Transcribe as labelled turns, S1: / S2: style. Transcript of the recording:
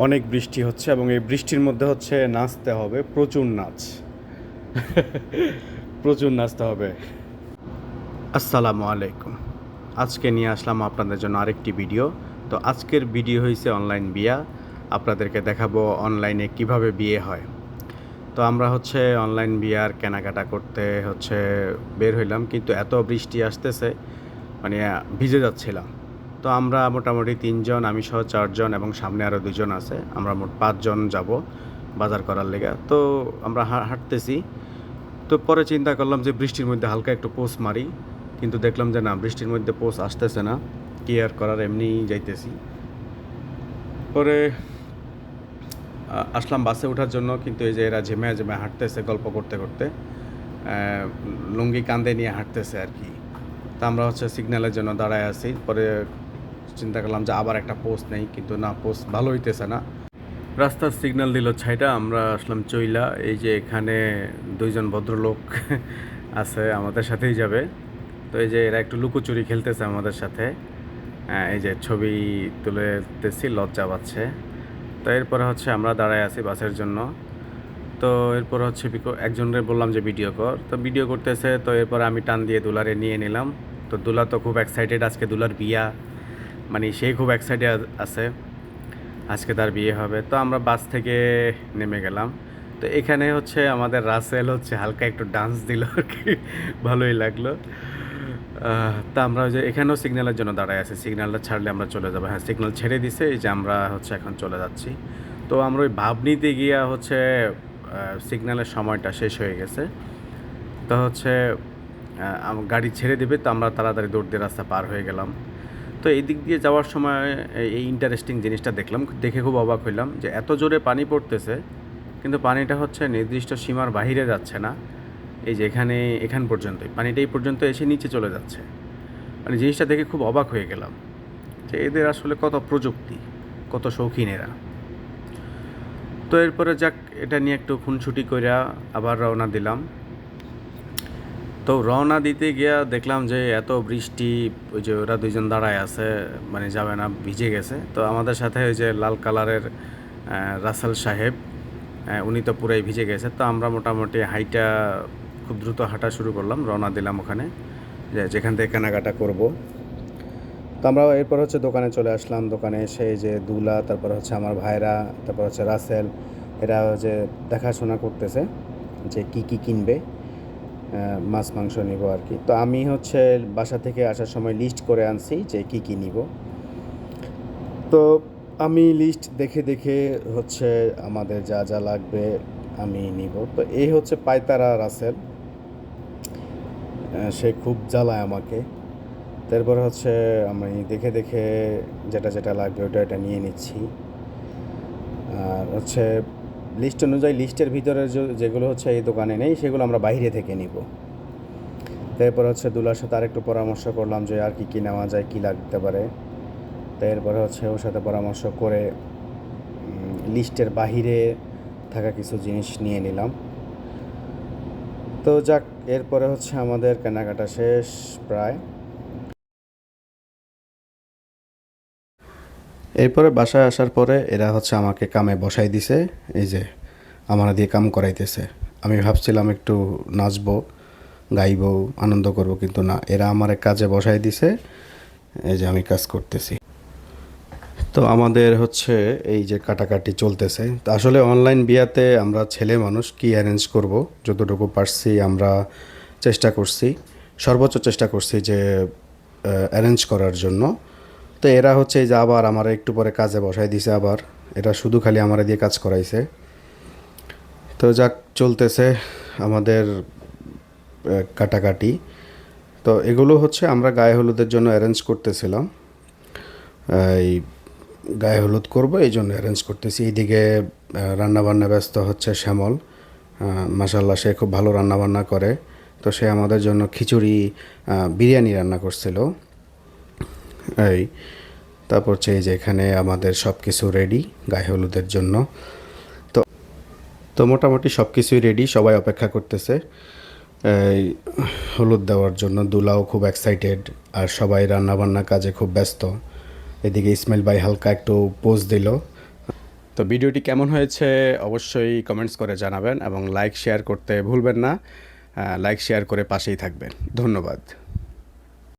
S1: অনেক বৃষ্টি হচ্ছে এবং এই বৃষ্টির মধ্যে হচ্ছে নাচতে হবে, প্রচুর নাচ। প্রচুর নাচতে হবে। আসসালামু আলাইকুম। আজকে নিয়ে আসলাম আপনাদের জন্য আরেকটি ভিডিও। তো আজকের ভিডিও হয়েছে অনলাইন বিয়া। আপনাদেরকে দেখাবো অনলাইনে কিভাবে বিয়ে হয়। তো আমরা হচ্ছে অনলাইন বিয়ার কেনাকাটা করতে হচ্ছে বের হইলাম, কিন্তু এত বৃষ্টি আসতেছে মানে ভিজে যাচ্ছিলাম। তো আমরা মোটামুটি ৩ জন, আমি সহ ৪ জন এবং সামনে আরও ২ জন আছে। আমরা মোট ৫ জন যাব বাজার করার লেগা। তো আমরা হাঁটতেছি। তো পরে চিন্তা করলাম যে বৃষ্টির মধ্যে হালকা একটু পোজ মারি, কিন্তু দেখলাম যে না, বৃষ্টির মধ্যে পোজ আসতেছে না। কি আর করার, এমনিই যাইতেছি। পরে আসলাম বাসে ওঠার জন্য, কিন্তু এই যে এরা ঝেমে ঝেমে হাঁটতেছে গল্প করতে করতে, লুঙ্গি কাঁধে নিয়ে হাঁটতেছে আর কি। তা আমরা হচ্ছে সিগন্যালের জন্য দাঁড়ায় আছি। পরে চিন্তা করলাম যে আবার একটা পোস্ট নেই, কিন্তু না, পোস্ট ভালো হইতেছে না। রাস্তার সিগন্যাল দিল ছাইটা, আমরা আসলাম চইলা। এই যে এখানে ২ জন ভদ্রলোক আছে, আমাদের সাথেই যাবে। তো এই যে এরা একটু লুকোচুরি খেলতেছে আমাদের সাথে। এই যে ছবি তুলতেছি, লজ্জা পাচ্ছে। তো এরপরে হচ্ছে আমরা দাঁড়ায় আছি বাসের জন্য। তো এরপর হচ্ছে একজনের বললাম যে ভিডিও কর, তো ভিডিও করতেছে। তো এরপর আমি টান দিয়ে দুলারে নিয়ে নিলাম। তো দুলা তো খুব এক্সাইটেড, আজকে দুলার বিয়া, মানে সে খুব এক্সাইটেড আছে, আজকে তার বিয়ে হবে। তো আমরা বাস থেকে নেমে গেলাম। তো এখানে হচ্ছে আমাদের রাসেল হচ্ছে হালকা একটু ডান্স দিল আর কি, ভালোই লাগলো। তা আমরা ওই যে এখানেও সিগন্যালের জন্য দাঁড়ায় আছি, সিগন্যালটা ছাড়লে আমরা চলে যাবো। হ্যাঁ, সিগন্যাল ছেড়ে দিছে, এই যে আমরা হচ্ছে এখন চলে যাচ্ছি। তো আমরা ওই ভাব নিতে গিয়া হচ্ছে সিগন্যালের সময়টা শেষ হয়ে গেছে। তো হচ্ছে গাড়ি ছেড়ে দেবে, তো আমরা তাড়াতাড়ি দৌড় দিয়ে রাস্তা পার হয়ে গেলাম। তো এই দিক দিয়ে যাওয়ার সময় এই ইন্টারেস্টিং জিনিসটা দেখলাম, দেখে খুব অবাক হইলাম যে এত জোরে পানি পড়তেছে, কিন্তু পানিটা হচ্ছে নির্দিষ্ট সীমার বাহিরে যাচ্ছে না। এই যে এখান পর্যন্তই পানিটা এই পর্যন্ত এসে নিচে চলে যাচ্ছে। মানে জিনিসটা দেখে খুব অবাক হয়ে গেলাম যে এদের আসলে কত প্রযুক্তি, কত শৌখিন এরা। তো এরপরে যাক, এটা নিয়ে একটু খুনসুটি কইরা আবার রওনা দিলাম। তো রওনা দিতে গিয়া দেখলাম যে এত বৃষ্টি, ওই যে ওরা ২ জন দাঁড়ায় আছে, মানে যাবে না, ভিজে গেছে। তো আমাদের সাথে ওই যে লাল কালারের রাসেল সাহেব, উনি তো পুরাই ভিজে গেছে। তো আমরা মোটামুটি হাইটা খুব দ্রুত হাঁটা শুরু করলাম, রওনা দিলাম ওখানে, যেখান থেকে কেনাকাটা করব। তো আমরা এরপর হচ্ছে দোকানে চলে আসলাম। দোকানে এসে এই যে দুলা, তারপর হচ্ছে আমার ভাইরা, তারপর হচ্ছে রাসেল, এরা যে দেখাশোনা করতেছে যে কি কি কিনবে। মাছ মাংস নিব আর কি। তো আমি হচ্ছে বাসা থেকে আসার সময় লিস্ট করে আনছি যে কি কি নিব। তো আমি লিস্ট দেখে দেখে হচ্ছে আমাদের যা যা লাগবে আমি নিব। তো এই হচ্ছে পায়তারা রাসেল, সে খুব জ্বালায় আমাকে। তারপরে হচ্ছে আমি দেখে দেখে যেটা যেটা লাগবে ওটা এটা নিয়ে নিচ্ছি। আর হচ্ছে লিস্ট অনুযায়ী, লিস্টের ভিতরে যেগুলো হচ্ছে এই দোকানে নেই সেগুলো আমরা বাইরে থেকে নিব। তারপর হচ্ছে দুলার সাথে আরেকটু পরামর্শ করলাম যে আর কি কী নেওয়া যায়, কী লাগতে পারে। তারপরে হচ্ছে ওর সাথে পরামর্শ করে লিস্টের বাহিরে থাকা কিছু জিনিস নিয়ে নিলাম। তো যাক, এরপরে হচ্ছে আমাদের কেনাকাটা শেষ প্রায়। এরপরে বাসায় আসার পরে এরা হচ্ছে আমাকে কামে বসাই দিছে। এই যে আমার দিয়ে কাম করাইতেছে। আমি ভাবছিলাম একটু নাচবো, গাইবো, আনন্দ করব, কিন্তু না, এরা আমার কাজে বসাই দিছে। এই যে আমি কাজ করতেছি। তো আমাদের হচ্ছে এই যে কাটাকাটি চলতেছে। তো আসলে অনলাইন বিয়াতে আমরা ছেলে মানুষ কি অ্যারেঞ্জ করব, যতটুকু পারছি আমরা চেষ্টা করছি, সর্বোচ্চ চেষ্টা করছি যে অ্যারেঞ্জ করার জন্য। তো এরা হচ্ছে এই যে আবার আমার একটু পরে কাজে বসাই দিছে, আবার এরা শুধু খালি আমার দিয়ে কাজ করাইছে। তো যাক, চলতেছে আমাদের কাটাকাটি। তো এগুলো হচ্ছে আমরা গায়ে হলুদের জন্য অ্যারেঞ্জ করতেছিলাম। এই গায়ে হলুদ করব, এই জন্য অ্যারেঞ্জ করতেছি। এইদিকে রান্নাবান্না ব্যস্ত হচ্ছে শ্যামল। মাশাল্লাহ, সে খুব ভালো রান্নাবান্না করে। তো সে আমাদের জন্য খিচুড়ি, বিরিয়ানি রান্না করছিল। এই তারপর হচ্ছে এই যে এখানে আমাদের সব কিছু রেডি গায়ে হলুদের জন্য। তো তো মোটামুটি সব কিছুই রেডি, সবাই অপেক্ষা করতেছে এই হলুদ দেওয়ার জন্য। দুলাও খুব এক্সাইটেড, আর সবাই রান্নাবান্না কাজে খুব ব্যস্ত। এদিকে ইসমাইল ভাই হালকা একটু পোজ দিল। তো ভিডিওটি কেমন হয়েছে অবশ্যই কমেন্টস করে জানাবেন এবং লাইক শেয়ার করতে ভুলবেন না। লাইক শেয়ার করে পাশেই থাকবেন। ধন্যবাদ।